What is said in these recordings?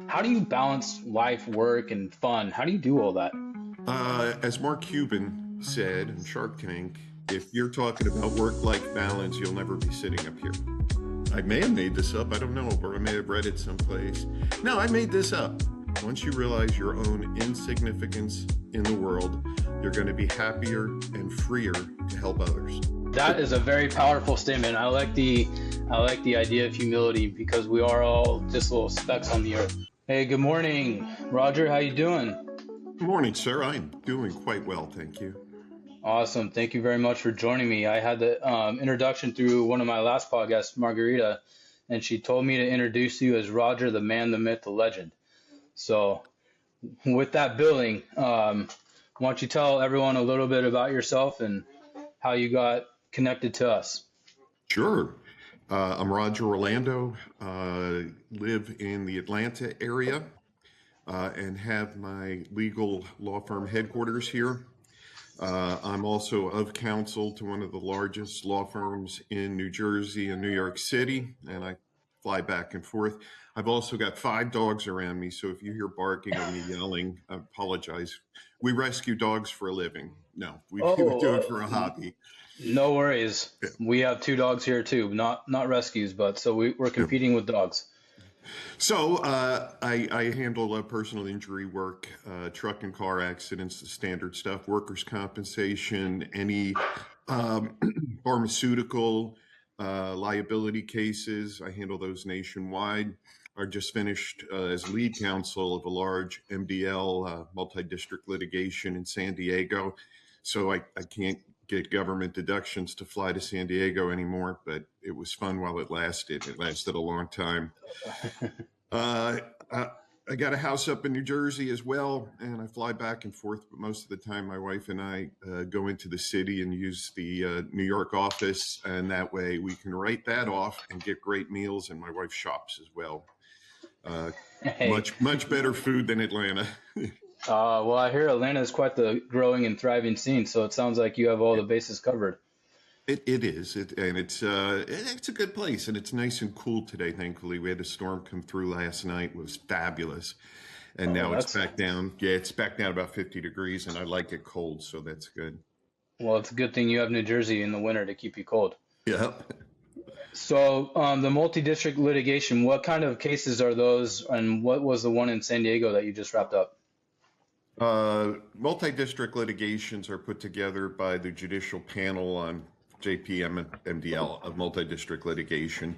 How do you balance life, work, and fun? How do you do all that? As Mark Cuban said in Shark Tank, if you're talking about work-life balance, you'll never be sitting up here. I may have made this up, I don't know, or I may have read it someplace. No, I made this up. Once you realize your own insignificance in the world, you're going to be happier and freer to help others. That is a very powerful statement. I like the idea of humility because we are all just little specks on the earth. Hey, good morning, Roger. How you doing? Good morning, sir. I'm doing quite well, thank you. Awesome. Thank you very much for joining me. I had the introduction through one of my last podcasts, Margarita, and she told me to introduce you as Roger, the man, the myth, the legend. So, with that billing, why don't you tell everyone a little bit about yourself and how you got connected to us? Sure. I'm Roger Orlando, live in the Atlanta area, and have my legal law firm headquarters here. I'm also of counsel to one of the largest law firms in New Jersey and New York City, and I fly back and forth. I've also got 5 dogs around me, so if you hear barking or me yelling, I apologize. We rescue dogs for a living. No, we do it Oh, for a hobby. no worries. Yeah. We have two dogs here too, not rescues, but so we're Yeah. competing with dogs. So I handle personal injury work, truck and car accidents, the standard stuff, workers' compensation, any um, pharmaceutical liability cases. I handle those nationwide. I just finished as lead counsel of a large MDL multi-district litigation in San Diego. So I can't get government deductions to fly to San Diego anymore, but it was fun while it lasted. It lasted a long time. Uh, I, I got a house up in New Jersey as well, and I fly back and forth. But most of the time, my wife and I go into the city and use the New York office, and that way we can write that off and get great meals. And my wife shops as well. Uh, Hey, much better food than Atlanta. well, I hear Atlanta is quite the growing and thriving scene, so it sounds like you have all the bases covered. It is, and it's a good place, and it's nice and cool today. Thankfully, we had a storm come through last night. It was fabulous, and Oh, now it's that's back down. Yeah, it's back down about 50 degrees, and I like it cold, so that's good. well, it's a good thing you have New Jersey in the winter to keep you cold. Yep. So, the multi-district litigation, what kind of cases are those, and what was the one in San Diego that you just wrapped up? Multi-district litigations are put together by the judicial panel on JPM and MDL of multi-district litigation.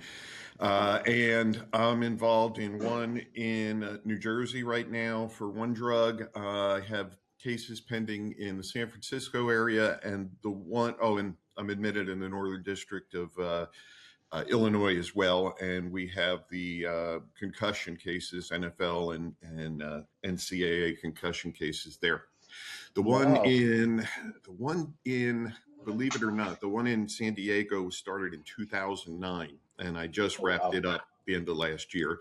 And I'm involved in one in New Jersey right now for one drug. I have cases pending in the San Francisco area, and and I'm admitted in the Northern District of Illinois as well. And we have the concussion cases, NFL and NCAA concussion cases there. The one Wow. in the one in believe it or not, the one in San Diego started in 2009, and I just Oh, wrapped wow. it up the end of last year,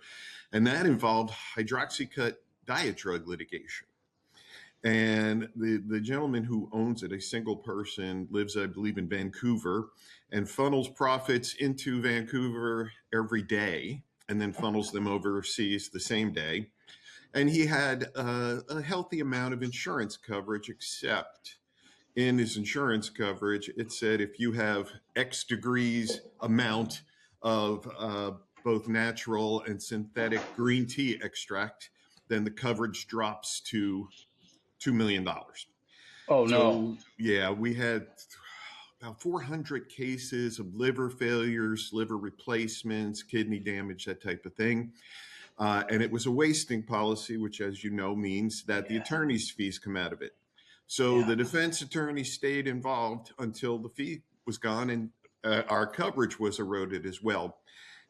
and that involved hydroxycut diet drug litigation. And the gentleman who owns it, a single person, lives, I believe, in Vancouver, and funnels profits into Vancouver every day, and then funnels them overseas the same day. And he had a healthy amount of insurance coverage, except in his insurance coverage, it said if you have X degrees amount of both natural and synthetic green tea extract, then the coverage drops to $2 million. Oh, no. So yeah, we had about 400 cases of liver failures, liver replacements, kidney damage, that type of thing. And it was a wasting policy, which, as you know, means that the Yeah. attorney's fees come out of it. So Yeah. the defense attorney stayed involved until the fee was gone, and our coverage was eroded as well.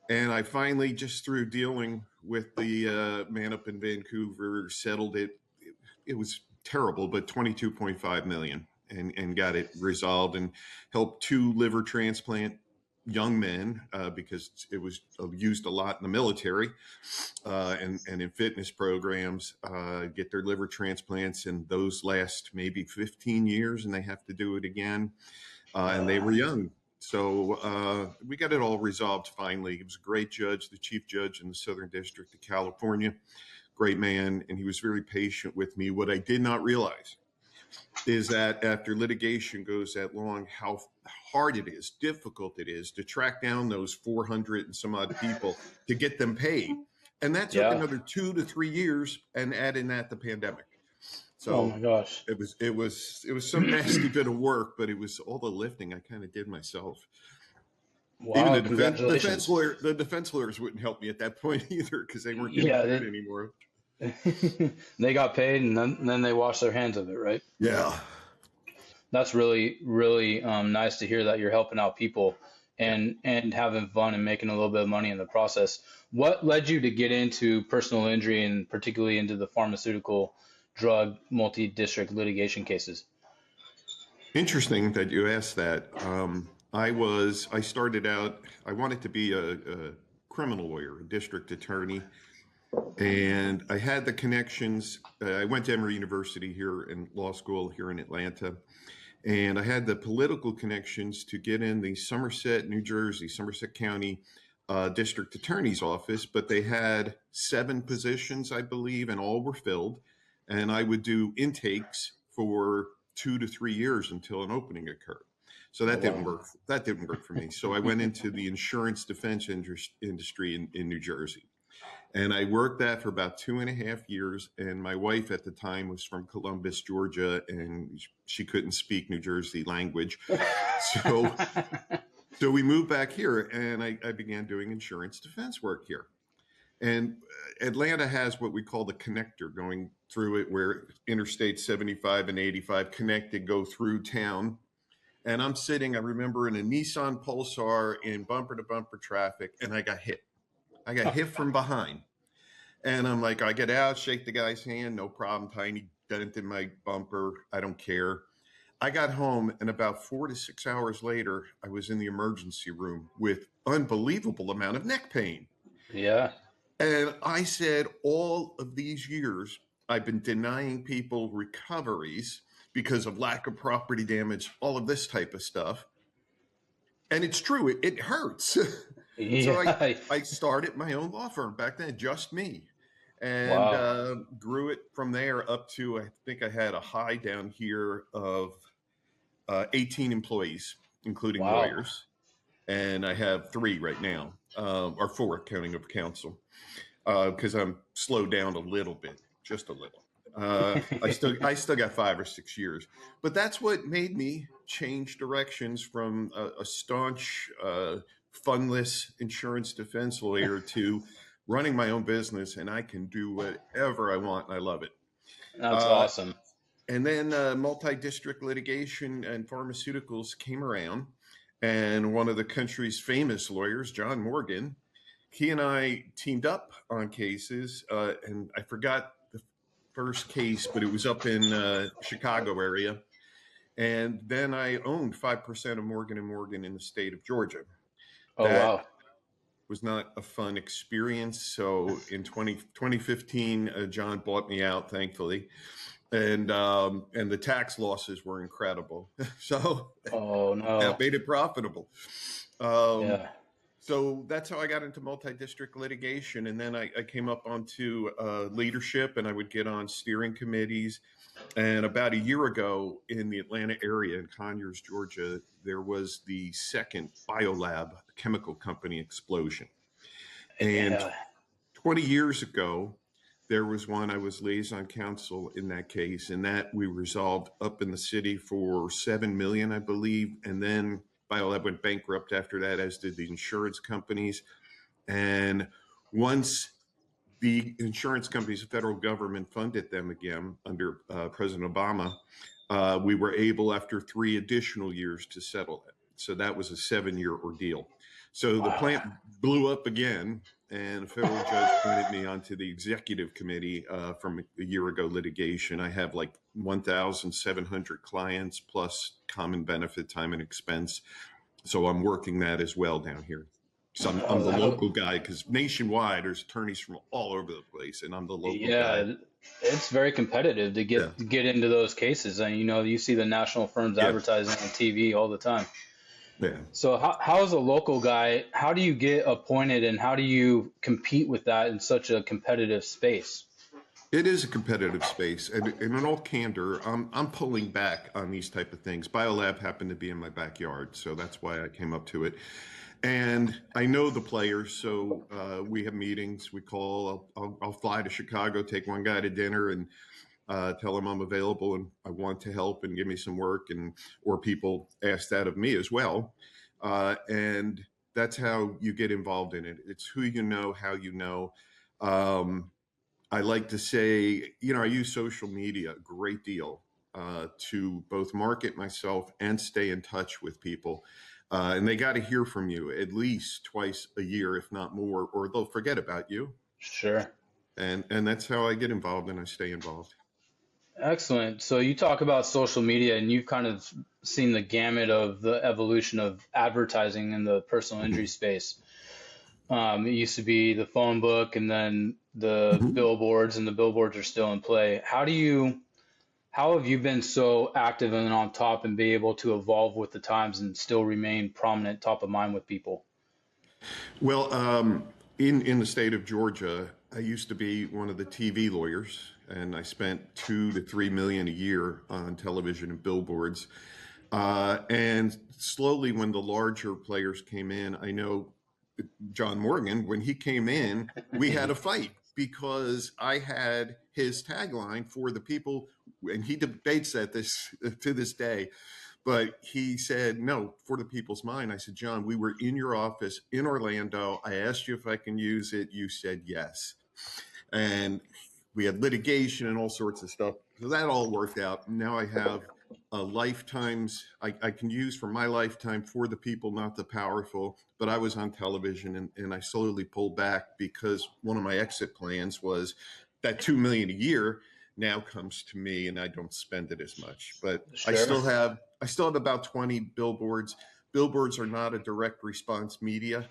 And I finally, just through dealing with the man up in Vancouver, settled it. It was terrible, but 22.5 million, and got it resolved and helped 2 liver transplant young men because it was used a lot in the military and in fitness programs, get their liver transplants, and those last maybe 15 years, and they have to do it again. Oh, And they were wow. young. So we got it all resolved finally. It was a great judge, the chief judge in the Southern District of California. great man, and he was very patient with me. What I did not realize is that after litigation goes that long, how hard it is, difficult it is to track down those 400 and some odd people to get them paid. And that took Yeah. another 2 to 3 years, and add in that the pandemic. Oh So my gosh. it was some nasty bit of work, but it was all the lifting I kind of did myself. Even Wow. Congratulations. the defense lawyers wouldn't help me at that point either, because they weren't getting Yeah. paid anymore. They got paid and then they washed their hands of it, right? Yeah. That's really, really nice to hear that you're helping out people Yeah. and having fun and making a little bit of money in the process. What led you to get into personal injury and particularly into the pharmaceutical drug multi-district litigation cases? Interesting that you asked that. I started out, I wanted to be a criminal lawyer, a district attorney, and I had the connections. I went to Emory University here in law school here in Atlanta, and I had the political connections to get in the Somerset, New Jersey, Somerset County district attorney's office, but they had 7 positions, I believe, and all were filled. And I would do intakes for 2 to 3 years until an opening occurred. So that didn't work. That didn't work for me. So I went into the insurance defense industry in New Jersey. And I worked that for about 2.5 years. And my wife at the time was from Columbus, Georgia, and she couldn't speak New Jersey language. So we moved back here, and I began doing insurance defense work here. And Atlanta has what we call the connector going through it, where Interstate 75 and 85 connected, go through town. And I'm sitting, I remember, in a Nissan Pulsar in bumper to bumper traffic, and I got hit. I got hit from behind. And I'm like, I get out, shake the guy's hand, no problem, tiny dent in my bumper, I don't care. I got home, and about 4 to 6 hours later, I was in the emergency room with unbelievable amount of neck pain. Yeah. And I said, all of these years, I've been denying people recoveries because of lack of property damage, all of this type of stuff. And it's true, it hurts. So Yeah. I started my own law firm back then, just me, and Wow. grew it from there up to, I think I had a high down here of 18 employees, including Wow. lawyers. And I have 3 right now, or 4 counting of counsel, because I'm slowed down a little bit, just a little. I still got 5 or 6 years, but that's what made me change directions from a staunch, funless insurance defense lawyer to running my own business, and I can do whatever I want, and I love it. That's awesome. And then multi-district litigation and pharmaceuticals came around, and one of the country's famous lawyers, John Morgan, he and I teamed up on cases, and I forgot the first case, but it was up in Chicago area. And then I owned 5% of Morgan & Morgan in the state of Georgia. Oh, That wow. was not a fun experience. So in 2015, John bought me out, thankfully. And the tax losses were incredible. So Oh, no. that made it profitable. Yeah. So that's how I got into multi-district litigation. And then I came up onto leadership, and I would get on steering committees. And about a year ago in the Atlanta area in Conyers, Georgia, there was the second biolab chemical company explosion. And Yeah. 20 years ago, there was one. I was liaison counsel in that case, and that we resolved up in the city for $7 million, I believe. And then Biolab went bankrupt after that, as did the insurance companies. And once the insurance companies, the federal government funded them again under President Obama, we were able, after 3 additional years, to settle it. So that was a 7-year ordeal. So the plant blew up again, and a federal judge pointed me onto the executive committee from a year ago litigation. I have like 1,700 clients plus common benefit, time and expense. So I'm working that as well down here. So I'm the local guy, because nationwide there's attorneys from all over the place, and I'm the local guy. Yeah, it's very competitive to get into those cases. And you see the national firms advertising on TV all the time. Yeah. So how as a local guy, how do you get appointed and how do you compete with that in such a competitive space? It is a competitive space, and in all candor, I'm pulling back on these type of things. Biolab happened to be in my backyard, so that's why I came up to it. And I know the players, so we have meetings. We call. I'll fly to Chicago, take one guy to dinner, and tell him I'm available and I want to help and give me some work, and or people ask that of me as well. And that's how you get involved in it. It's who you know, how you know. Um, I like to say, I use social media a great deal to both market myself and stay in touch with people. And they got to hear from you at least twice a year, if not more, or they'll forget about you. Sure. And that's how I get involved and I stay involved. Excellent. So you talk about social media and you've kind of seen the gamut of the evolution of advertising in the personal injury space. It used to be the phone book and then the billboards, and the billboards are still in play. How have you been so active and on top and be able to evolve with the times and still remain prominent, top of mind with people? Well, in the state of Georgia, I used to be one of the TV lawyers, and I spent 2 to 3 million a year on television and billboards. And slowly, when the larger players came in, I know John Morgan, when he came in, we had a fight because I had his tagline for the people, and he debates that this to this day. But he said, no, for the people's mind. I said, John, we were in your office in Orlando. I asked you if I can use it. You said yes. And we had litigation and all sorts of stuff. So that all worked out. Now I have lifetimes I can use for my lifetime for the people, not the powerful. But I was on television and I slowly pulled back because one of my exit plans was that 2 million a year now comes to me and I don't spend it as much. But Sure. I still have about 20 billboards. Billboards are not a direct response media,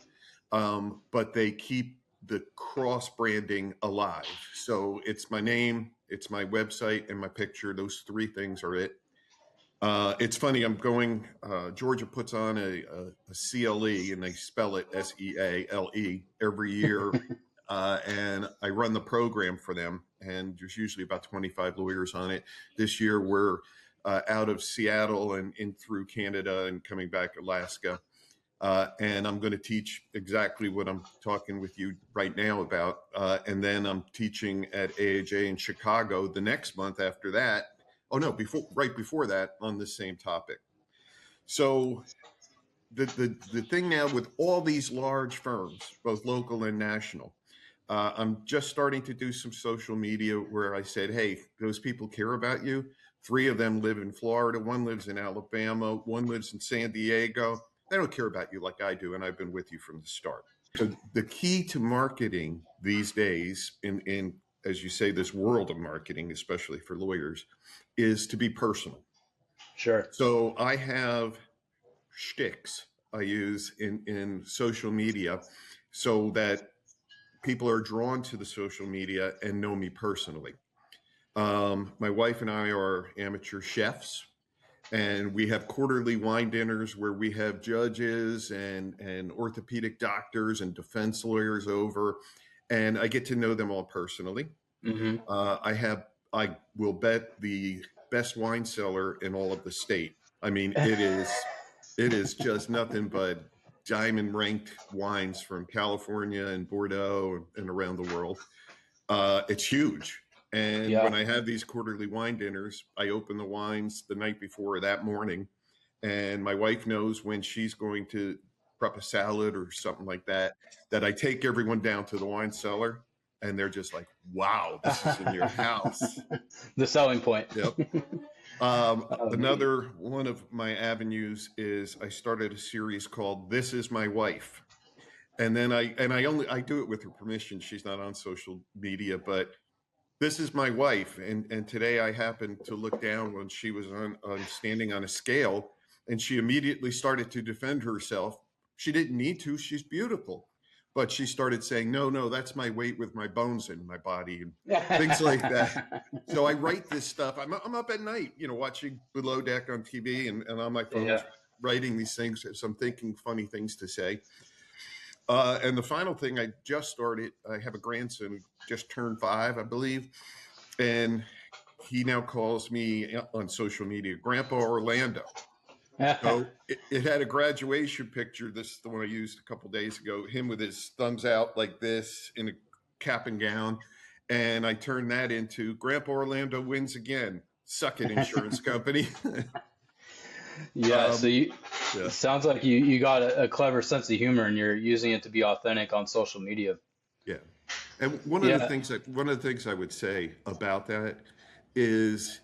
but they keep the cross branding alive. So it's my name, it's my website, and my picture. Those three things are it. It's funny. Georgia puts on a CLE, and they spell it SEALE every year. And I run the program for them, and there's usually about 25 lawyers on it. This year we're out of Seattle and in through Canada and coming back Alaska. And I'm going to teach exactly what I'm talking with you right now about. And then I'm teaching at AAJ in Chicago the next month after that. Oh no, right before that on the same topic. So the thing now with all these large firms, both local and national, I'm just starting to do some social media where I said, hey, those people care about you. 3 of them live in Florida. 1 lives in Alabama. 1 lives in San Diego. They don't care about you like I do, and I've been with you from the start. So the key to marketing these days, in as you say, this world of marketing, especially for lawyers, is to be personal. Sure. So I have shticks I use in social media so that people are drawn to the social media and know me personally. My wife and I are amateur chefs, and we have quarterly wine dinners where we have judges and orthopedic doctors and defense lawyers over, and I get to know them all personally. Hmm. I will bet the best wine cellar in all of the state. I mean, it is just nothing but diamond ranked wines from California and Bordeaux and around the world. It's huge. And Yeah. when I have these quarterly wine dinners, I open the wines the night before that morning. And my wife knows when she's going to prep a salad or something like that, that I take everyone down to the wine cellar and they're just like, wow, this is in your house. The selling point. Yep. Um, Another one of my avenues is I started a series called This Is My Wife. And then I do it with her permission. She's not on social media, but this is my wife. And today I happened to look down when she was on standing on a scale, and she immediately started to defend herself. She didn't need to. She's beautiful. But she started saying, no, that's my weight with my bones in my body and things like that. So I write this stuff. I'm up at night, watching Below Deck on TV and on my phone Yeah. writing these things as I'm thinking funny things to say. And the final thing I just started, I have a grandson who just turned 5, I believe. And he now calls me on social media Grandpa Orlando. So it had a graduation picture. This is the one I used a couple days ago. Him with his thumbs out like this in a cap and gown. And I turned that into Grandpa Orlando wins again. Suck it, insurance company. Yeah, so you Yeah. it sounds like you got a clever sense of humor and you're using it to be authentic on social media. Yeah. And one of the Yeah. things I would say about that is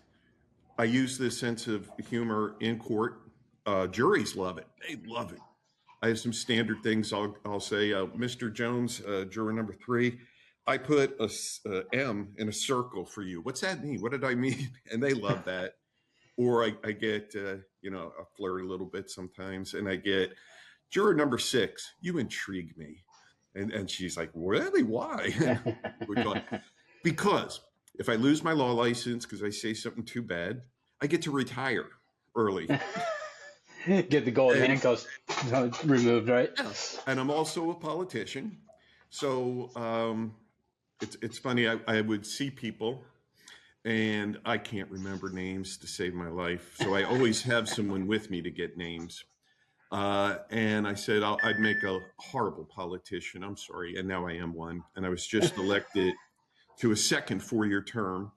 I use this sense of humor in court. Juries love it. They love it. I have some standard things I'll say. Mr. Jones, juror number 3, I put a M in a circle for you. What's that mean? What did I mean? And they love that. Or I get, I flirt a little bit sometimes, and I get, juror number 6, you intrigue me. And she's like, really? Why? Because if I lose my law license because I say something too bad, I get to retire early. Get the gold And handcuffs removed, right? yeah, and I'm also a politician. So it's funny. I would see people, and I can't remember names to save my life. So I always have someone with me to get names. And I said I'd make a horrible politician. I'm sorry, and now I am one. And I was just elected to a second 4-year term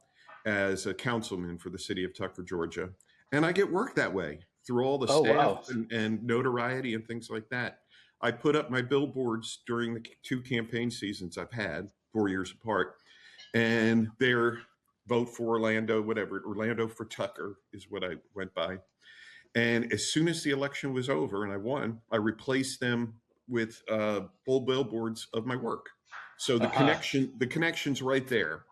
as a councilman for the city of Tucker, Georgia. And I get work that way through all the Oh, staff wow. and notoriety and things like that. I put up my billboards during the 2 campaign seasons I've had, 4 years apart, and they're vote for Orlando, whatever. Orlando for Tucker is what I went by. And as soon as the election was over and I won, I replaced them with full billboards of my work. So the Uh-huh. connection's right there.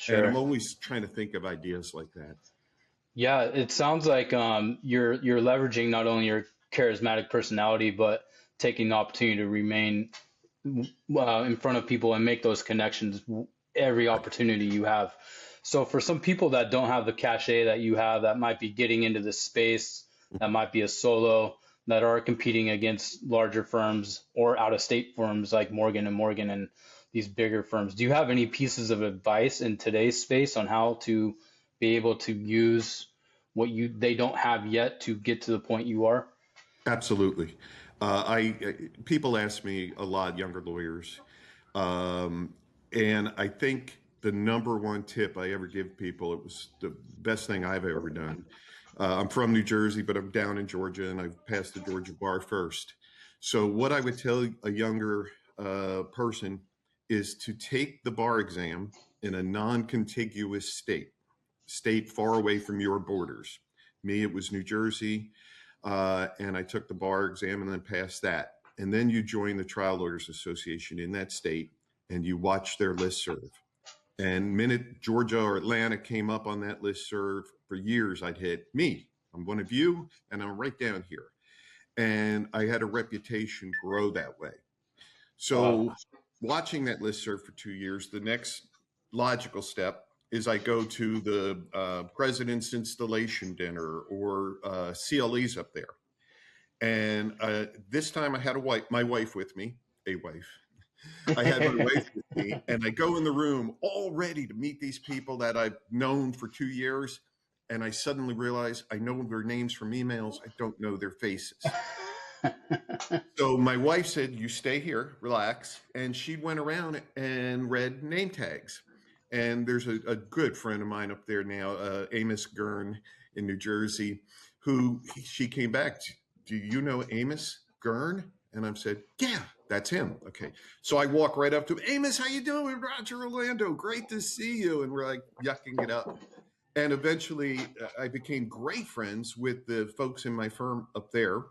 And I'm Sure. always trying to think of ideas like that. Yeah, it sounds like you're leveraging not only your charismatic personality, but taking the opportunity to remain in front of people and make those connections every Right. opportunity you have. So for some people that don't have the cachet that you have, that might be getting into this space, that might be a solo, that are competing against larger firms or out of state firms like Morgan and Morgan and these bigger firms. Do you have any pieces of advice in today's space on how to be able to use what they don't have yet to get to the point you are? Absolutely. People ask me a lot, younger lawyers, um, and I think the number one tip I ever give people, it was the best thing I've ever done. I'm from New Jersey, but I'm down in Georgia, and I've passed the Georgia bar first. So what I would tell a younger person is to take the bar exam in a non-contiguous state far away from your borders. Me, it was New Jersey. And I took the bar exam and then passed that. And then you join the Trial Lawyers Association in that state and you watch their listserv. And minute Georgia or Atlanta came up on that listserv, for years I'd hit me. I'm one of you, and I'm right down here. And I had a reputation grow that way. Wow. So watching that listserv for 2 years, the next logical step is I go to the president's installation dinner or CLEs up there. And this time I had my wife with me, a wife. I had my wife with me, and I go in the room all ready to meet these people that I've known for 2 years. And I suddenly realize I know their names from emails. I don't know their faces. So my wife said, you stay here, relax. And she went around and read name tags. And there's a good friend of mine up there now, Amos Gurn in New Jersey, she came back. Do you know Amos Gurn? And I said, yeah, that's him. Okay. So I walk right up to him. Amos, how you doing? Roger Orlando, great to see you. And we're like yucking it up. And eventually I became great friends with the folks in my firm up there.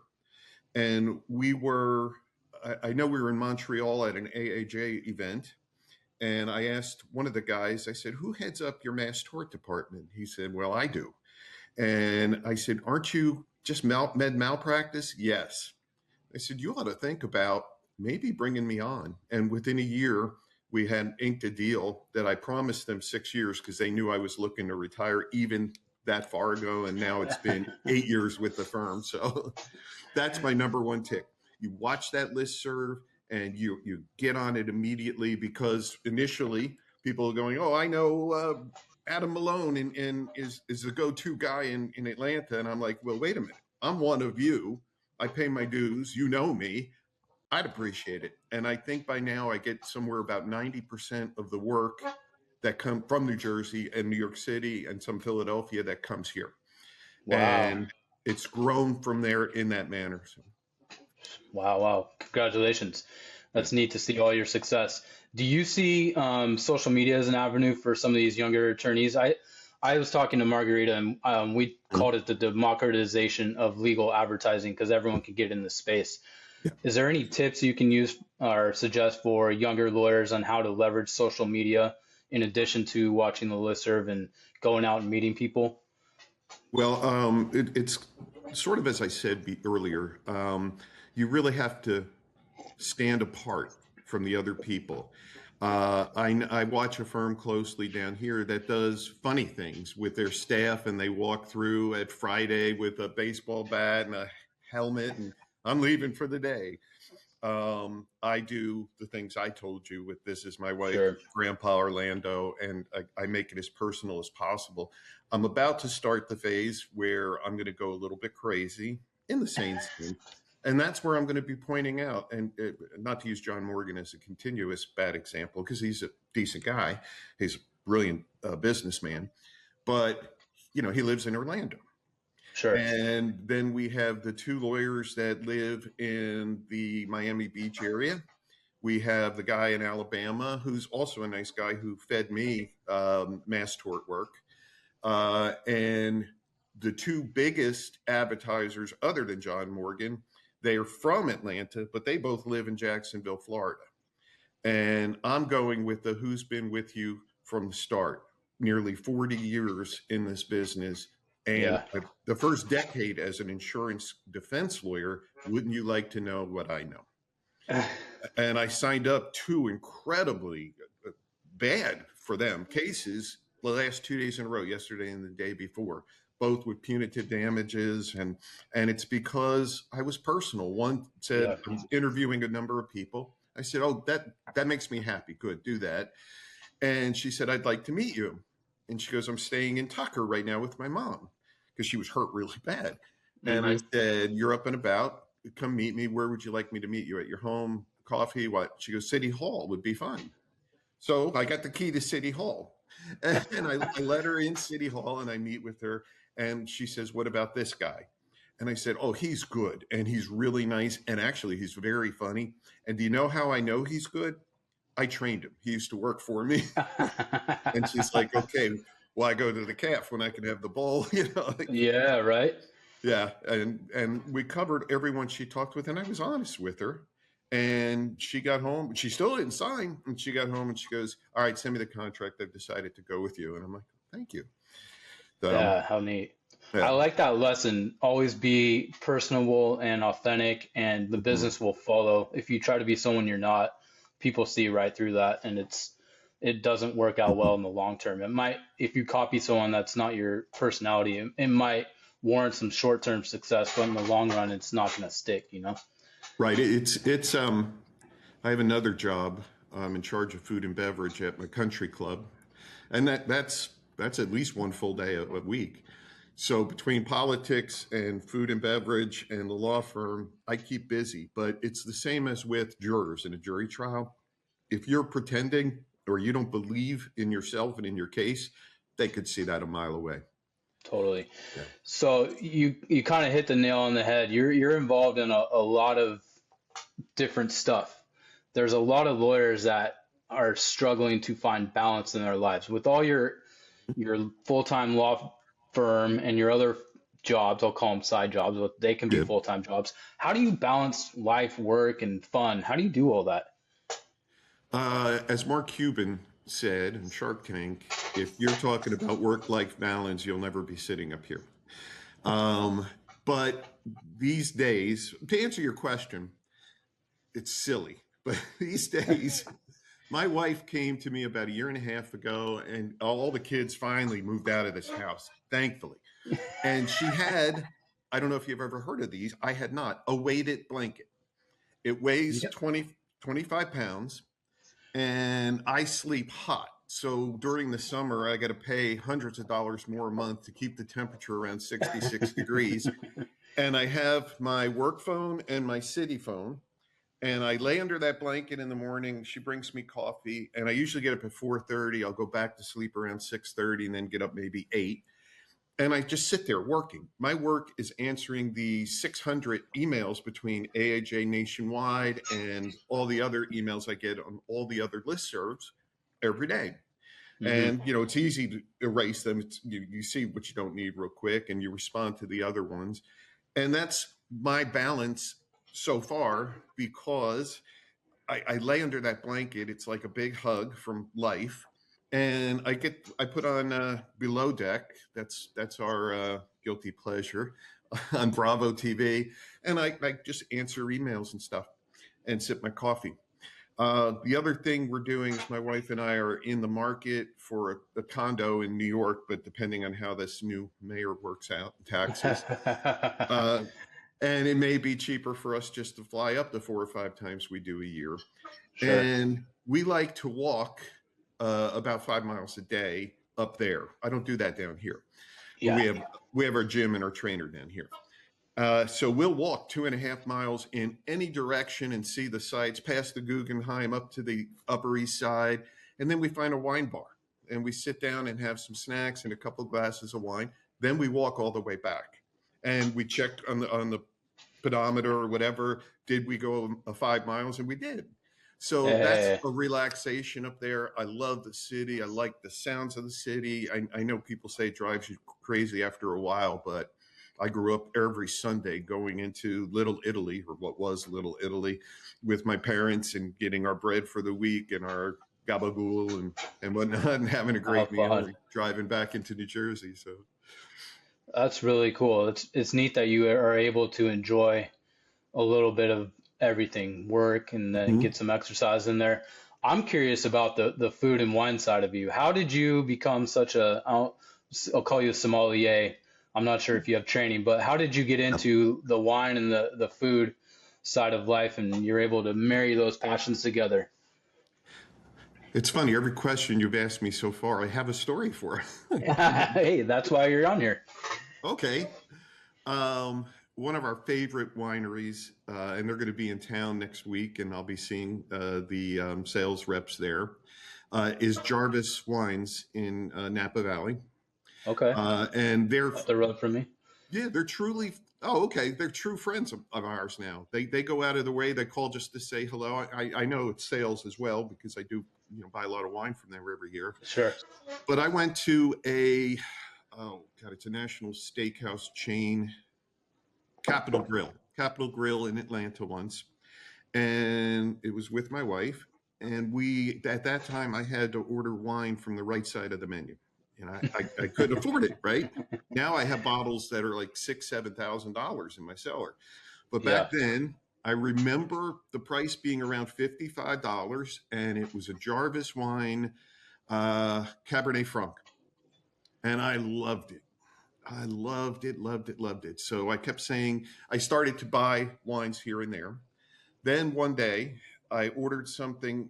And I know we were in Montreal at an AAJ event. And I asked one of the guys, I said, who heads up your mass tort department? He said, well, I do. And I said, aren't you just med malpractice? Yes. I said, you ought to think about maybe bringing me on. And within a year, we had inked a deal that I promised them 6 years because they knew I was looking to retire even that far ago. And now it's been 8 years with the firm. So that's my number one tip. You watch that listserv and you get on it immediately, because initially people are going, oh, I know Adam Malone is the go-to guy in Atlanta. And I'm like, well, wait a minute. I'm one of you. I pay my dues. You know me. I'd appreciate it. And I think by now I get somewhere about 90% of the work that come from New Jersey and New York City and some Philadelphia that comes here. Wow. And it's grown from there in that manner. So, Wow. Wow. Congratulations. yeah. That's neat to see all your success. Do you see social media as an avenue for some of these younger attorneys? I was talking to Margarita, and we called it the democratization of legal advertising because everyone can get in the space. Yeah. Is there any tips you can use or suggest for younger lawyers on how to leverage social media in addition to watching the listserv and going out and meeting people? Well, it's sort of as I said earlier. You really have to stand apart from the other people. I watch a firm closely down here that does funny things with their staff, and they walk through at Friday with a baseball bat and a helmet, and I'm leaving for the day. I do the things I told you with This Is My Wife, Sure. Grandpa Orlando, and I make it as personal as possible. I'm about to start the phase where I'm going to go a little bit crazy in the same scene. And that's where I'm going to be pointing out, and not to use John Morgan as a continuous bad example, because he's a decent guy. He's a brilliant businessman, but, you know, he lives in Orlando. Sure. And then we have the two lawyers that live in the Miami Beach area. We have the guy in Alabama who's also a nice guy who fed me mass tort work. And the two biggest advertisers, other than John Morgan, they are from Atlanta, but they both live in Jacksonville, Florida. And I'm going with the who's been with you from the start, nearly 40 years in this business. And Yeah. the first decade as an insurance defense lawyer, wouldn't you like to know what I know? And I signed up two incredibly bad for them cases the last 2 days in a row, yesterday and the day before, both with punitive damages. And it's because I was personal. One said, Yeah. I'm interviewing a number of people. I said, oh, that makes me happy. Good, do that. And she said, I'd like to meet you. And she goes, I'm staying in Tucker right now with my mom because she was hurt really bad. And I Hmm. said, you're up and about. Come meet me. Where would you like me to meet you? At your home? Coffee? What? She goes, City Hall would be fine. So I got the key to City Hall. And I let her in City Hall and I meet with her. And she says, what about this guy? And I said, oh, he's good. And he's really nice. And actually, he's very funny. And do you know how I know he's good? I trained him. He used to work for me. And she's like, okay, well, I go to the calf when I can have the ball, you know? Yeah, right. Yeah. And we covered everyone she talked with. And I was honest with her. And she got home. She still didn't sign. And she got home and she goes, all right, send me the contract. I've decided to go with you. And I'm like, thank you. So, Yeah, how neat. I yeah. like that lesson. Always be personable and authentic, and the Mhm. business will follow. If you try to be someone you're not, people see right through that, and it doesn't work out well in the long term. It might, if you copy someone that's not your personality, it might warrant some short-term success, but in the long run, it's not going to stick, you know? Right. I have another job. I'm in charge of food and beverage at my country club. And that's at least one full day a week. So between politics and food and beverage and the law firm, I keep busy. But it's the same as with jurors in a jury trial. If you're pretending or you don't believe in yourself and in your case, they could see that a mile away. Totally. Yeah. So you kind of hit the nail on the head. You're involved in a lot of different stuff. There's a lot of lawyers that are struggling to find balance in their lives. With all your full-time law firm and your other jobs, I'll call them side jobs, but they can be Yeah. full-time jobs. How do you balance life, work, and fun? How do you do all that? As Mark Cuban said in Shark Tank, if you're talking about work-life balance, you'll never be sitting up here. Um, but these days, to answer your question, it's silly. But these days, my wife came to me about a year and a half ago, and all the kids finally moved out of this house, thankfully. And she had, I don't know if you've ever heard of these, I had not, a weighted blanket. It weighs Yeah. 25 pounds, and I sleep hot. So during the summer, I got to pay hundreds of dollars more a month to keep the temperature around 66 degrees. And I have my work phone and my city phone. And I lay under that blanket in the morning. She brings me coffee, and I usually get up at 4:30. I'll go back to sleep around 6:30 and then get up maybe 8. And I just sit there working. My work is answering the 600 emails between AAJ Nationwide and all the other emails I get on all the other listservs every day. And, you know, it's easy to erase them. You see what you don't need real quick, and you respond to the other ones. And that's my balance so far, because I lay under that blanket. It's like a big hug from life. And I put on Below Deck. That's our guilty pleasure on Bravo TV. And I just answer emails and stuff and sip my coffee. The other thing we're doing is my wife and I are in the market for a condo in New York, but depending on how this new mayor works out, taxes. And it may be cheaper for us just to fly up the 4 or 5 times we do a year. Sure. And we like to walk about 5 miles a day up there. I don't do that down here. Yeah. We have our gym and our trainer down here. So we'll walk 2.5 miles in any direction and see the sights, past the Guggenheim up to the Upper East Side. And then we find a wine bar and we sit down and have some snacks and a couple of glasses of wine. Then we walk all the way back. And we checked on the pedometer or whatever. Did we go 5 miles? And we did. So that's a relaxation up there. I love the city. I like the sounds of the city. I know people say it drives you crazy after a while, but I grew up every Sunday going into Little Italy, or what was Little Italy, with my parents and getting our bread for the week and our gabagool and whatnot, and having a great meal and driving back into New Jersey. So That's really cool. It's neat that you are able to enjoy a little bit of everything, work, and then get some exercise in there. I'm curious about the food and wine side of you. How did you become such I'll call you a sommelier. I'm not sure if you have training, but how did you get into the wine and the food side of life, and you're able to marry those passions together? It's funny, every question you've asked me so far, I have a story for. Hey, that's why you're on here. Okay. One of our favorite wineries, and they're going to be in town next week, and I'll be seeing the sales reps there, is Jarvis Wines in Napa Valley. Okay. And they're up the road from me. Yeah, they're truly. Oh, okay. They're true friends of ours now. They go out of the way. They call just to say hello. I know it's sales as well, because I do buy a lot of wine from them every year. Sure. But I went to it's a national steakhouse chain, Capital Grill in Atlanta once, and it was with my wife. And at that time I had to order wine from the right side of the menu. And I couldn't afford it. Right now I have bottles that are like $6,000-$7,000 in my cellar. But back then, I remember the price being around $55, and it was a Jarvis wine, Cabernet Franc. And I loved it. I loved it. So I kept saying, I started to buy wines here and there. Then one day I ordered something.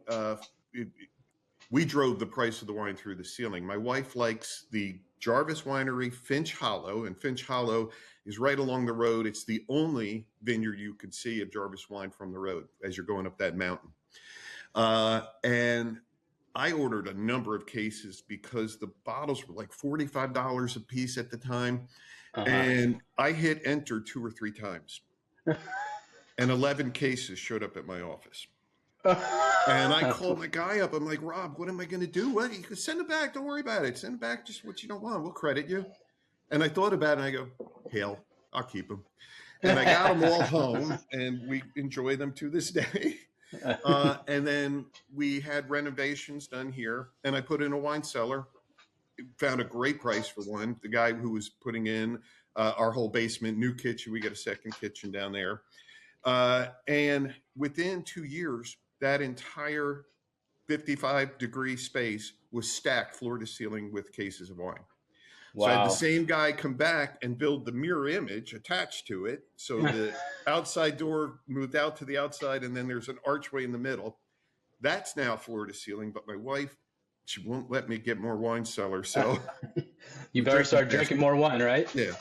We drove the price of the wine through the ceiling. My wife likes the Jarvis Winery, Finch Hollow, and Finch Hollow is right along the road. It's the only vineyard you could see of Jarvis wine from the road as you're going up that mountain. And I ordered a number of cases because the bottles were like $45 a piece at the time. And I hit enter 2 or 3 times. And 11 cases showed up at my office. And I called my guy up. I'm like, Rob, what am I going to do? What? He goes, send it back. Don't worry about it. Send it back. Just what you don't want. We'll credit you. And I thought about it, and I go, hell, I'll keep them. And I got them all home, and we enjoy them to this day. And then we had renovations done here, and I put in a wine cellar. Found a great price for one. The guy who was putting in our whole basement, new kitchen. We got a second kitchen down there. And within 2 years, that entire 55-degree space was stacked floor to ceiling with cases of wine. Wow. So I had the same guy come back and build the mirror image attached to it. So the outside door moved out to the outside, and then there's an archway in the middle. That's now floor to ceiling. But my wife she won't let me get more wine cellar. So You the better drinking start drinking more wine, right? yeah.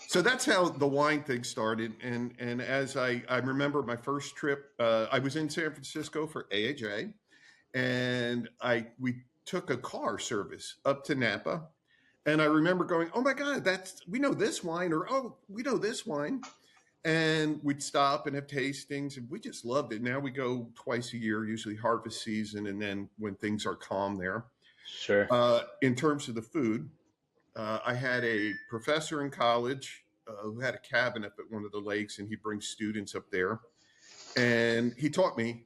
So that's how the wine thing started. And as I remember my first trip, I was in San Francisco for AAJ, and we took a car service up to Napa. And I remember going, oh my God, we know this wine, or oh, we know this wine. And we'd stop and have tastings, and we just loved it. Now we go twice a year, usually harvest season, and then when things are calm there. Sure. In terms of the food, I had a professor in college who had a cabin up at one of the lakes, and he'd bring students up there. And he taught me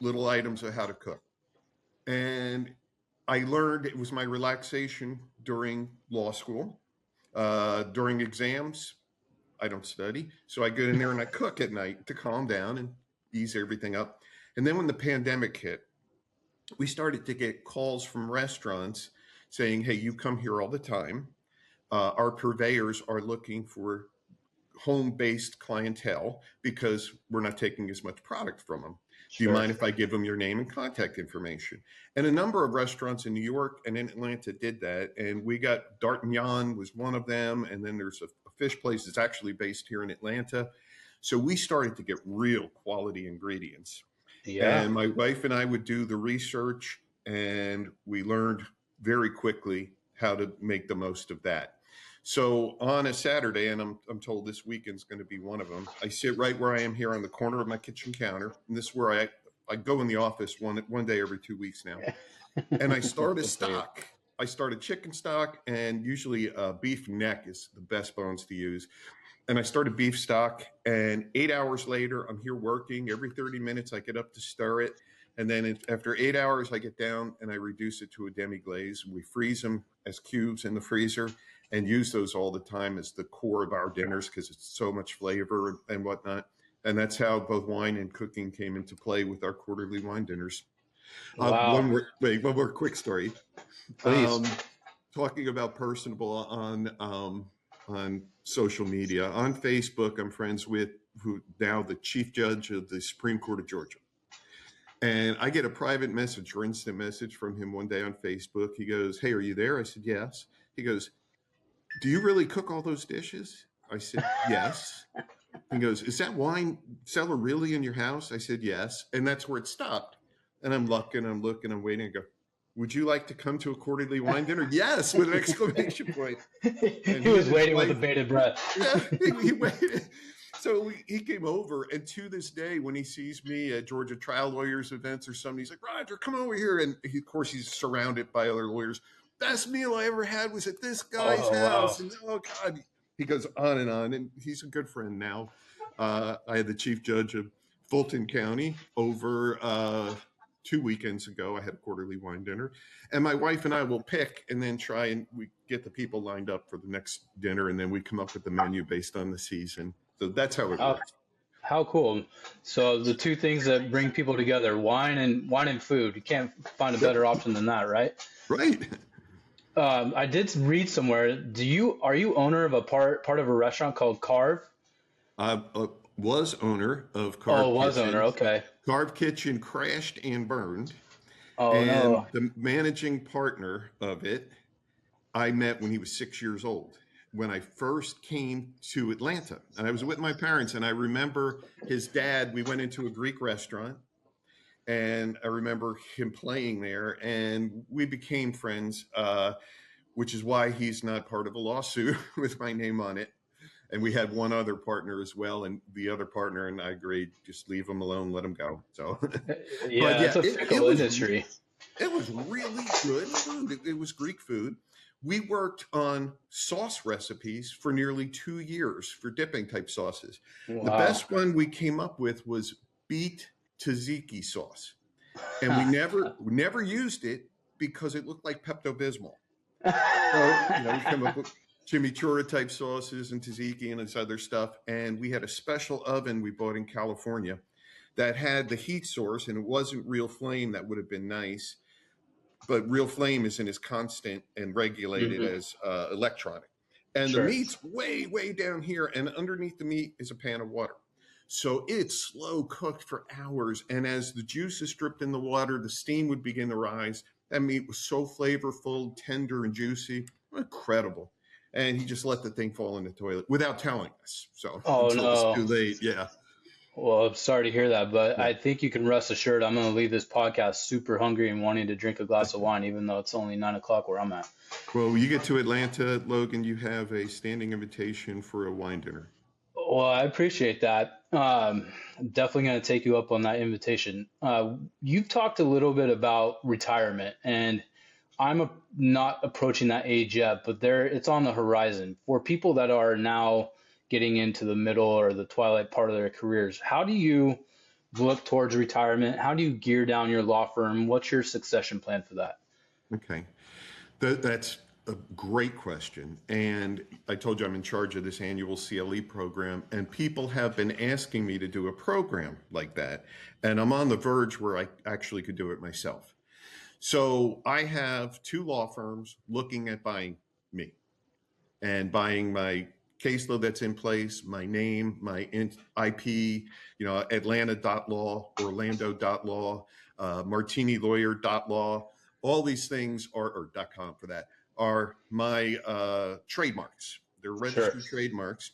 little items of how to cook. And I learned it was my relaxation during law school. During exams, I don't study. So I go in there and I cook at night to calm down and ease everything up. And then when the pandemic hit, we started to get calls from restaurants saying, hey, you come here all the time. Our purveyors are looking for home-based clientele because we're not taking as much product from them. Do you Sure. mind if I give them your name and contact information? And a number of restaurants in New York and in Atlanta did that. And we got D'Artagnan was one of them. And then there's a fish place that's actually based here in Atlanta. So we started to get real quality ingredients. Yeah. And my wife and I would do the research, and we learned very quickly how to make the most of that. So on a Saturday, and I'm told this weekend's going to be one of them, I sit right where I am here on the corner of my kitchen counter. And this is where I go in the office one day every 2 weeks now. And I start a stock. I start a chicken stock, and usually beef neck is the best bones to use. And I started beef stock, and 8 hours later, I'm here working. Every 30 minutes, I get up to stir it. And then after 8 hours, I get down and I reduce it to a demi-glaze. We freeze them as cubes in the freezer and use those all the time as the core of our dinners because it's so much flavor and whatnot. And that's how both wine and cooking came into play with our quarterly wine dinners. Wow. One more quick story. Please. Talking about personable on social media. On Facebook, I'm friends with who now the chief judge of the Supreme Court of Georgia. And I get a private message or instant message from him one day on Facebook. He goes, hey, are you there? I said, yes. He goes, do you really cook all those dishes? I said, yes. He goes, is that wine cellar really in your house? I said, yes. And that's where it stopped. And I'm looking, I'm waiting. I go, would you like to come to a quarterly wine dinner? Yes, with an exclamation point. And He was waiting with a bated breath. Yeah, he waited. So he came over, and to this day, when he sees me at Georgia trial lawyers events or something, he's like, Roger, come over here. And of course, he's surrounded by other lawyers. Best meal I ever had was at this guy's house. Wow. And oh, God, he goes on. And he's a good friend now. I had the chief judge of Fulton County over 2 weekends ago. I had a quarterly wine dinner. And my wife and I will pick and then try and we get the people lined up for the next dinner. And then we come up with the menu based on the season. So that's how it works. How cool. So the two things that bring people together, wine and food. You can't find a better option than that, right? Right. I did read somewhere. Are you owner of a part of a restaurant called Carve? I was owner of Carve Oh, was Kitchen. owner. Okay. Carve Kitchen crashed and burned. Oh, and no. The managing partner of it, I met when he was 6 years old. When I first came to Atlanta, and I was with my parents, and I remember his dad, we went into a Greek restaurant, and I remember him playing there, and we became friends, which is why he's not part of a lawsuit with my name on it. And we had one other partner as well, and the other partner and I agreed, just leave him alone, let him go. So, Yeah, it's a fickle industry. It was really good food. It was Greek food. We worked on sauce recipes for nearly 2 years for dipping type sauces. Wow. The best one we came up with was beet tzatziki sauce. And we never used it because it looked like Pepto-Bismol. So, we came up with chimichurri type sauces and tzatziki and this other stuff. And we had a special oven we bought in California that had the heat source, and it wasn't real flame. That would have been nice. But real flame isn't as constant and regulated as electronic. And the meat's way, way down here. And underneath the meat is a pan of water. So it's slow cooked for hours. And as the juice is stripped in the water, the steam would begin to rise. That meat was so flavorful, tender and juicy, incredible. And he just let the thing fall in the toilet without telling us. So Oh until it was no. too late, yeah, Well, I'm sorry to hear that, but yeah. I think you can rest assured I'm going to leave this podcast super hungry and wanting to drink a glass of wine, even though it's only 9 o'clock where I'm at. Well, you get to Atlanta, Logan, you have a standing invitation for a wine dinner. Well, I appreciate that. Definitely going to take you up on that invitation. You've talked a little bit about retirement, and not approaching that age yet, but it's on the horizon. For people that are now getting into the middle or the twilight part of their careers, how do you look towards retirement? How do you gear down your law firm? What's your succession plan for that? Okay. That's a great question. And I told you I'm in charge of this annual CLE program, and people have been asking me to do a program like that. And I'm on the verge where I actually could do it myself. So I have two law firms looking at buying me and buying my caseload that's in place, my name, my IP, Atlanta.law, Orlando.law, martinilawyer.law. All these things or .com for that, are my trademarks. They're Sure. registered trademarks.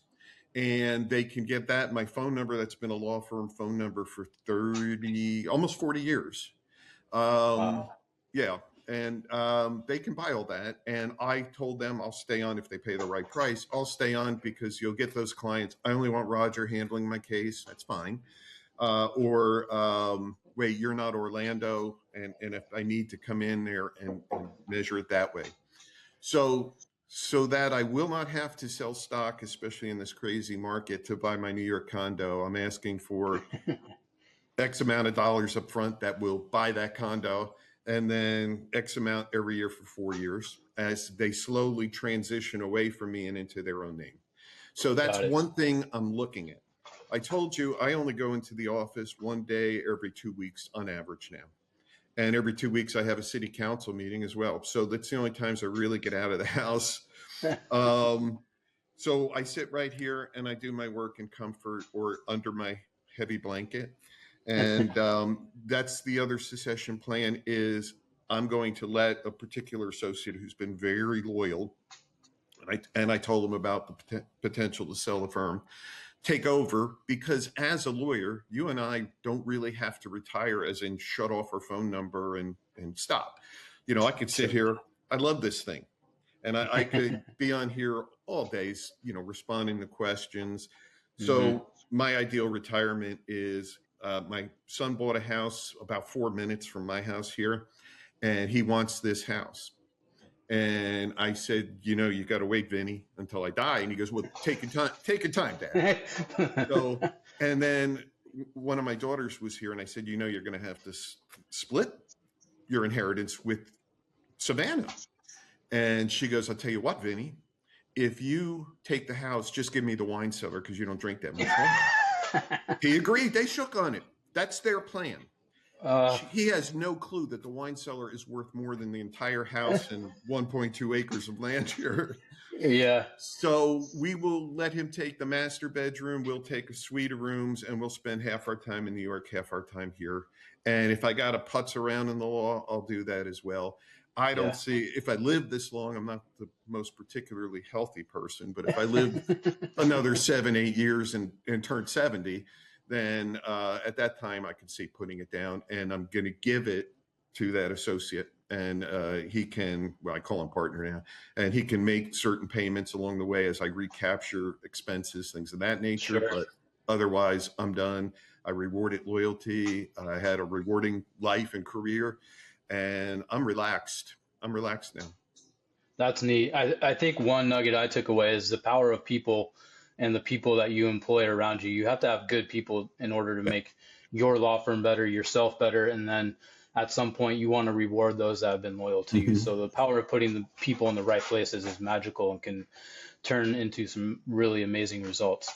And they can get that. My phone number, that's been a law firm phone number for 30, almost 40 years. Wow. Yeah, and they can buy all that. And I told them I'll stay on if they pay the right price. I'll stay on because you'll get those clients. I only want Roger handling my case. That's fine. Wait, you're not Orlando, and if I need to come in there and measure it that way. So that I will not have to sell stock, especially in this crazy market, to buy my New York condo. I'm asking for X amount of dollars up front that will buy that condo, and then X amount every year for 4 years as they slowly transition away from me and into their own name. So that's Got it. one thing I'm looking at. I told you I only go into the office one day every 2 weeks on average now. And every 2 weeks I have a city council meeting as well. So that's the only times I really get out of the house. So I sit right here and I do my work in comfort or under my heavy blanket. And that's the other succession plan is I'm going to let a particular associate who's been very loyal, and I told him about the potential to sell the firm, take over, because as a lawyer, you and I don't really have to retire as in shut off our phone number and stop. I could sit here. I love this thing. And I could be on here all days, responding to questions. Hmm. So my ideal retirement is my son bought a house about 4 minutes from my house here, and he wants this house. And I said, you got to wait, Vinny, until I die. And he goes, well, take your time, Dad. So, and then one of my daughters was here, and I said, you're going to have to split your inheritance with Savannah. And she goes, I'll tell you what, Vinny, if you take the house, just give me the wine cellar because you don't drink that much wine. He agreed. They shook on it. That's their plan. He has no clue that the wine cellar is worth more than the entire house and 1.2 acres of land here. Yeah. So we will let him take the master bedroom. We'll take a suite of rooms, and we'll spend half our time in New York, half our time here. And if I got to putz around in the law, I'll do that as well. I don't Yeah. see, if I live this long, I'm not the most particularly healthy person, but if I live another 7-8 years and turn 70, then at that time I could see putting it down, and I'm going to give it to that associate. And he can, I call him partner now, and he can make certain payments along the way as I recapture expenses, things of that nature. Sure. But otherwise, I'm done. I rewarded loyalty. I had a rewarding life and career, and I'm relaxed. I'm relaxed now. That's neat. I think one nugget I took away is the power of people and the people that you employ around you. You have to have good people in order to Yeah. make your law firm better, yourself better, and then at some point you want to reward those that have been loyal to you. Mm-hmm. So the power of putting the people in the right places is magical and can turn into some really amazing results.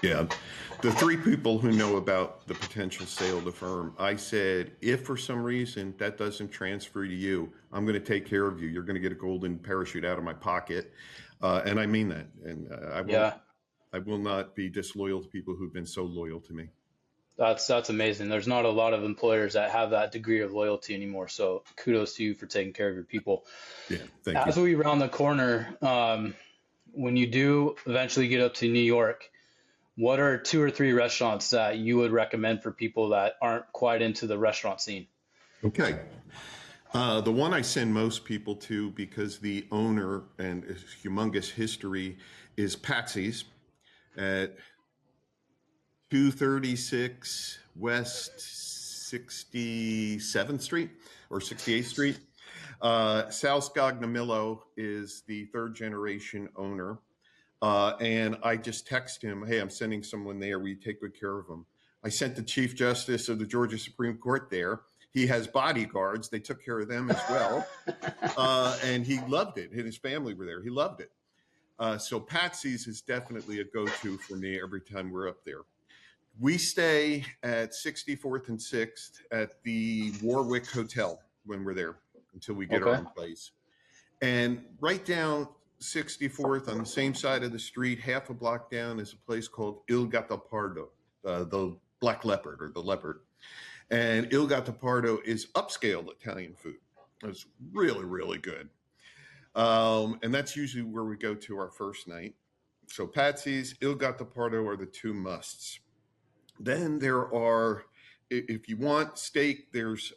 Yeah. The three people who know about the potential sale of the firm, I said, if for some reason that doesn't transfer to you, I'm going to take care of you. You're going to get a golden parachute out of my pocket. And I mean that. And Yeah. I will not be disloyal to people who've been so loyal to me. That's amazing. There's not a lot of employers that have that degree of loyalty anymore. So kudos to you for taking care of your people. Yeah, thank As you. we round the corner, when you do eventually get up to New York, what are two or three restaurants that you would recommend for people that aren't quite into the restaurant scene? Okay. The one I send most people to because the owner and his humongous history is Patsy's at 236 West 67th Street or 68th Street. Sal Scognamillo is the third generation owner. And I just text him, hey, I'm sending someone there. Will you take good care of them? I sent the Chief Justice of the Georgia Supreme Court there. He has bodyguards. They took care of them as well. And he loved it. His family were there. He loved it. So Patsy's is definitely a go-to for me every time we're up there. We stay at 64th and 6th at the Warwick Hotel when we're there until we get our Okay. own place. And right down 64th on the same side of the street, half a block down, is a place called Il Gattopardo, the Black Leopard or the Leopard. And Il Gattopardo is upscale Italian food. It's really, really good. And that's usually where we go to our first night. So Patsy's, Il Gattopardo are the two musts. Then there are, if you want steak, there's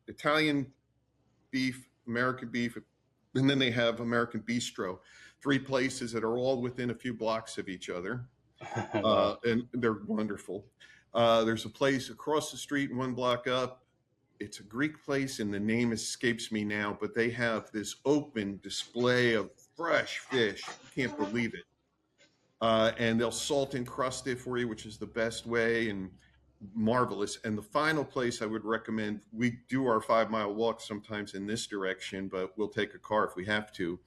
Italian beef, American beef, and then they have American Bistro, three places that are all within a few blocks of each other. Wow. And they're wonderful. There's a place across the street, one block up. It's a Greek place, and the name escapes me now, but they have this open display of fresh fish. You can't believe it. And they'll salt and crust it for you, which is the best way, and marvelous. And the final place I would recommend, we do our 5-mile walk sometimes in this direction, but we'll take a car if we have to.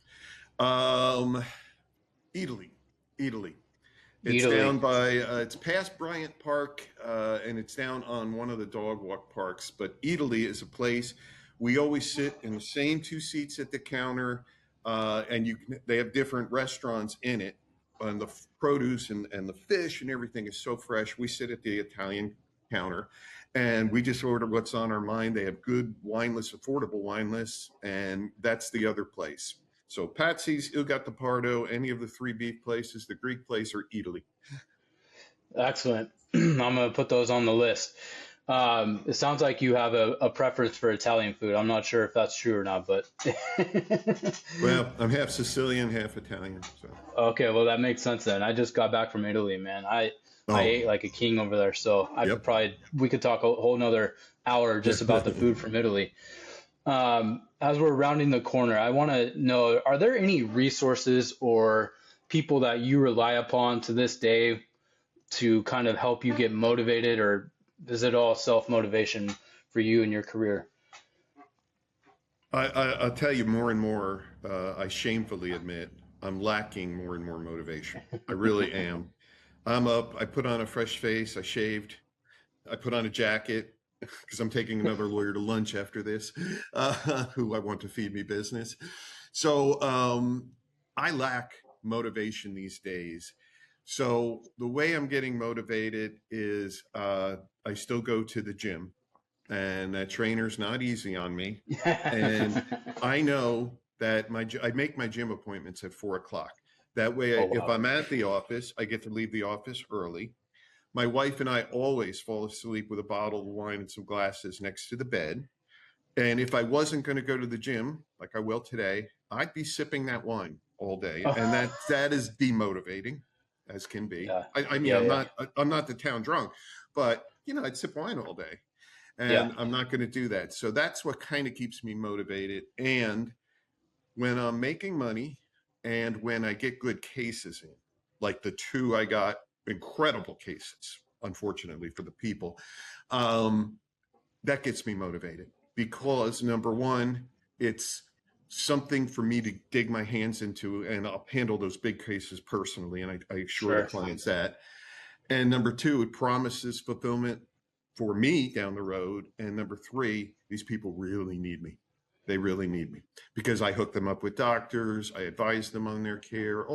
Italy. It's Italy. down by, it's past Bryant Park, and it's down on one of the dog walk parks. But Italy is a place we always sit in the same two seats at the counter, and they have different restaurants in it. And the produce and the fish and everything is so fresh. We sit at the Italian counter and we just order what's on our mind. They have good wine lists, affordable wine lists, and that's the other place. So Patsy's, Il Gattopardo, any of the three beef places, the Greek place, or Italy. Excellent. I'm gonna put those on the list. It sounds like you have a preference for Italian food. I'm not sure if that's true or not, but Well, I'm half Sicilian, half Italian. So, okay, well that makes sense then. I just got back from Italy, man. I oh, ate like a king over there, so yep. we could talk a whole nother hour just about the food from Italy. As we're rounding the corner, I want to know, are there any resources or people that you rely upon to this day to kind of help you get motivated, or is it all self-motivation for you in your career? I'll tell you more and more. I shamefully admit I'm lacking more and more motivation. I really am. I'm up. I put on a fresh face. I shaved. I put on a jacket because I'm taking another lawyer to lunch after this, who I want to feed me business. So I lack motivation these days. So the way I'm getting motivated is I still go to the gym, and that trainer's not easy on me. And I know that I make my gym appointments at 4 o'clock. That way, Oh if wow. I'm at the office, I get to leave the office early. My wife and I always fall asleep with a bottle of wine and some glasses next to the bed. And if I wasn't going to go to the gym, like I will today, I'd be sipping that wine all day. And that is demotivating as can be. Yeah. I mean, Yeah, yeah. I'm not the town drunk, but I'd sip wine all day. Yeah. And I'm not going to do that. So that's what kind of keeps me motivated. And when I'm making money and when I get good cases in, like the two I got, incredible cases, unfortunately for the people, that gets me motivated because number one, it's something for me to dig my hands into, and I'll handle those big cases personally. And I assure the Sure. clients that. And number two, it promises fulfillment for me down the road. And number three, these people really need me. They really need me because I hook them up with doctors. I advise them on their care.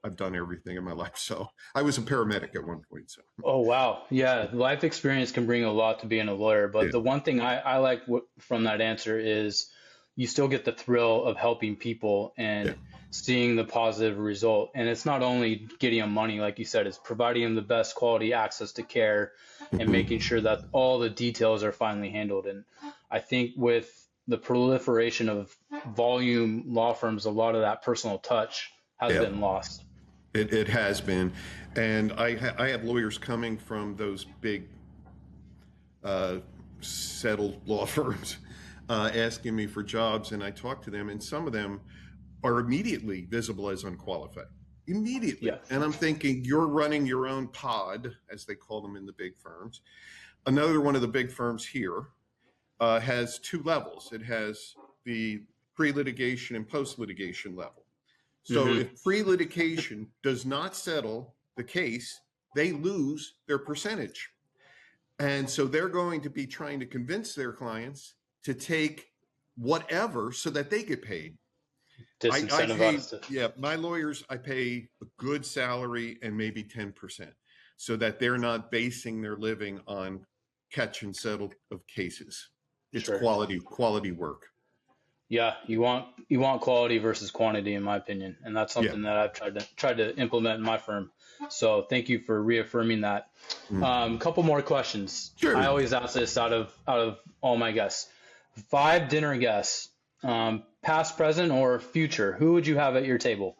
I've done everything in my life. So I was a paramedic at one point. So Oh, wow. Yeah, life experience can bring a lot to being a lawyer, but yeah, the one thing I like from that answer is you still get the thrill of helping people yeah, and seeing the positive result. And it's not only getting them money, like you said, it's providing them the best quality access to care and making hmm sure that all the details are finally handled. And I think with the proliferation of volume law firms, a lot of that personal touch has yeah. been lost. It has been, and I have lawyers coming from those big uh, settled law firms asking me for jobs, and I talk to them, and some of them are immediately visible as unqualified. Immediately. Yeah. And I'm thinking, you're running your own pod, as they call them in the big firms. Another one of the big firms here has two levels. It has the pre-litigation and post-litigation level. So Hmm. if pre-litigation does not settle the case, they lose their percentage. And so they're going to be trying to convince their clients to take whatever so that they get paid. I pay, Disincentivize. yeah, my lawyers, I pay a good salary and maybe 10% so that they're not basing their living on catch and settle of cases. It's Sure. quality work. Yeah, you want quality versus quantity, in my opinion, and that's Yeah. something that I've tried to implement in my firm. So thank you for reaffirming that. Mm. Couple more questions. I Sure. always ask this out of all my guests. 5 dinner guests, past, present, or future. Who would you have at your table?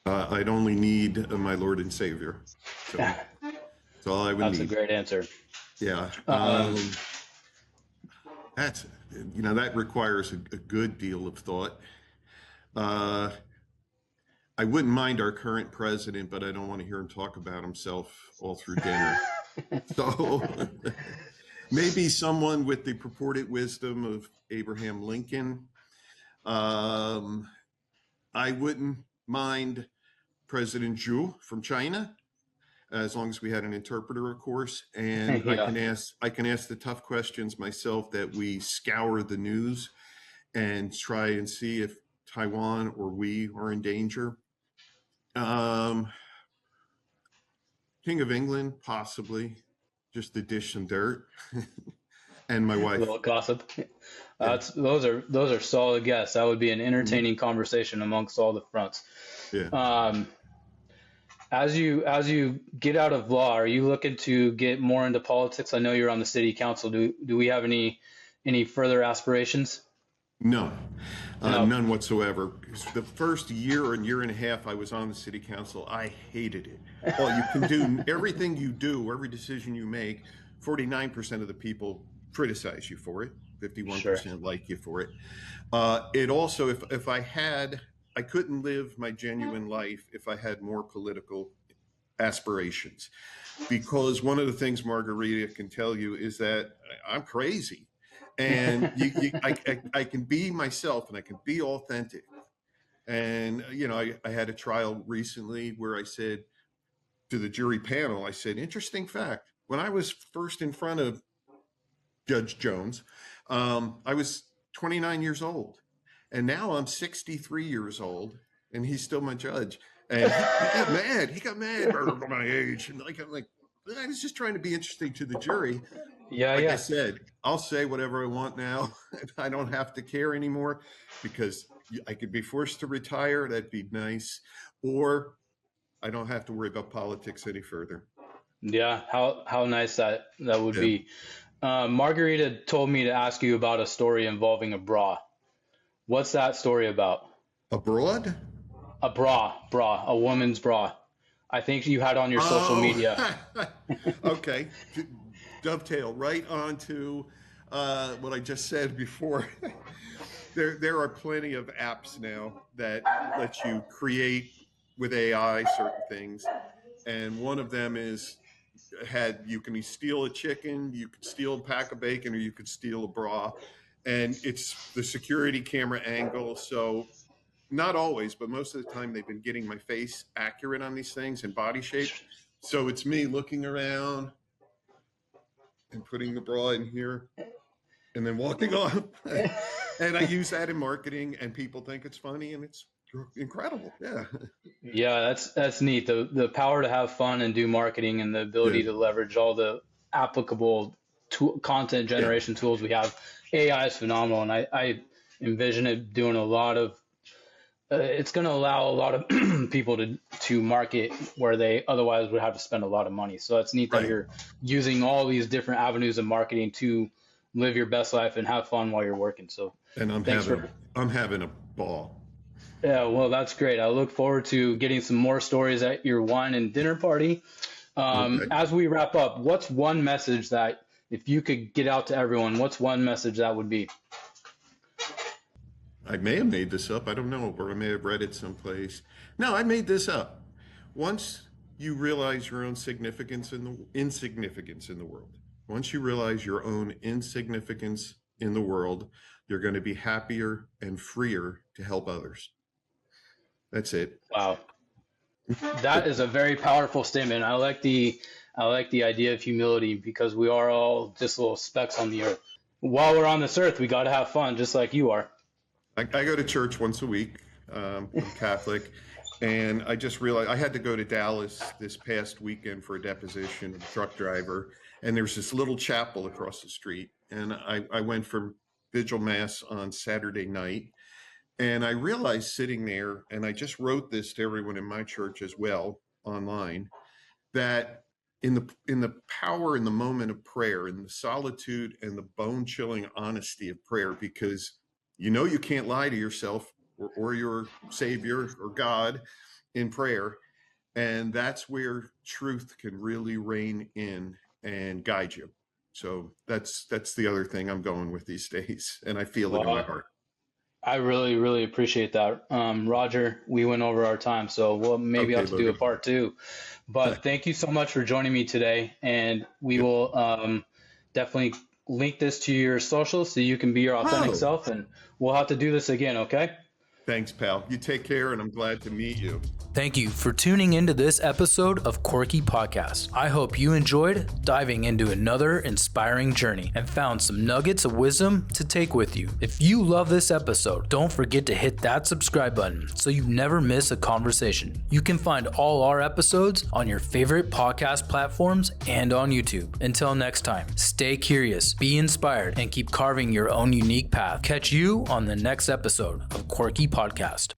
I'd only need my Lord and Savior. So that's all I would That's a need. great answer. Yeah. Um, That's, that requires a good deal of thought. Uh, I wouldn't mind our current president, but I don't want to hear him talk about himself all through dinner. So maybe someone with the purported wisdom of Abraham Lincoln. Um, I wouldn't mind President Zhu from China, as long as we had an interpreter, of course. And I yeah, can ask the tough questions myself, that we scour the news and try and see if Taiwan or we are in danger. Um, King of England, possibly, just to dish some dirt, and my a wife. little gossip. Yeah, Those are solid guests. That would be an mhm, entertaining conversation amongst all the fronts. yeah. Um, as you get out of law, are you looking to get more into politics? I know you're on the city council. Do we have any further aspirations? No, No. none whatsoever. The first year and year and a half I was on the city council, I hated it. All you can do, everything you do, every decision you make, 49% of the people criticize you for it, Sure. 51% like you for it. It also, if I couldn't live my genuine life if I had more political aspirations. Because one of the things Margarita can tell you is that I'm crazy, and I can be myself and I can be authentic. And I had a trial recently where I said to the jury panel, I said, interesting fact. When I was first in front of Judge Jones, I was 29 years old, and now I'm 63 years old, and he's still my judge. And he got mad. He got mad about my age, and I'm like, I was just trying to be interesting to the jury. Yeah, Like I yeah. said, I'll say whatever I want now. I don't have to care anymore, because I could be forced to retire. That'd be nice, or I don't have to worry about politics any further. Yeah, how nice that would Yeah. be. Margarita told me to ask you about a story involving a bra. What's that story about? Abroad? A bra, a woman's bra. I think you had on your social Oh, media. okay. Dovetail right onto what I just said before. There are plenty of apps now that let you create with AI certain things, and one of them is you can steal a chicken, you could steal a pack of bacon, or you could steal a bra, and it's the security camera angle. So not always, but most of the time they've been getting my face accurate on these things and body shape. So it's me looking around and putting the bra in here and then walking off. And I use that in marketing, and people think it's funny, and it's incredible. Yeah. Yeah, that's neat. The power to have fun and do marketing and the ability Yeah. to leverage all the applicable content Yeah. generation tools we have. AI is phenomenal, and I envision it doing a lot of. It's going to allow a lot of people to market where they otherwise would have to spend a lot of money. So it's neat that Right. you're using all these different avenues of marketing to live your best life and have fun while you're working. So And thanks for. I'm having a ball. Yeah, well, that's great. I look forward to getting some more stories at your wine and dinner party. Okay. As we wrap up, what's one message that if you could get out to everyone, what's one message that would be? I may have made this up. I don't know, or I may have read it someplace. No, I made this up. Once you realize your own insignificance in the world, once you realize your own insignificance in the world, you're going to be happier and freer to help others. That's it. Wow, that is a very powerful statement. I like the idea of humility because we are all just little specks on the earth. While we're on this earth, we got to have fun, just like you are. I go to church once a week. I'm Catholic, and I just realized I had to go to Dallas this past weekend for a deposition of a truck driver, and there's this little chapel across the street, and I went for vigil mass on Saturday night, and I realized sitting there, and I just wrote this to everyone in my church as well online, that in the power in the moment of prayer, in the solitude and the bone-chilling honesty of prayer, because you can't lie to yourself or your Savior or God in prayer, and that's where truth can really reign in and guide you. So that's the other thing I'm going with these days, and I feel it in my Well, heart. I really, really appreciate that. Roger, we went over our time, so we'll maybe Okay, have to do a Logan. part two. But thank you so much for joining me today, and we Yep. will definitely link this to your socials so you can be your authentic Oh, self, and we'll have to do this again, okay? thanks, pal. You take care, and I'm glad to meet you. Thank you for tuning into this episode of Quirky Podcast. I hope you enjoyed diving into another inspiring journey and found some nuggets of wisdom to take with you. If you love this episode, don't forget to hit that subscribe button so you never miss a conversation. You can find all our episodes on your favorite podcast platforms and on YouTube. Until next time, stay curious, be inspired, and keep carving your own unique path. Catch you on the next episode of Quirky Podcast.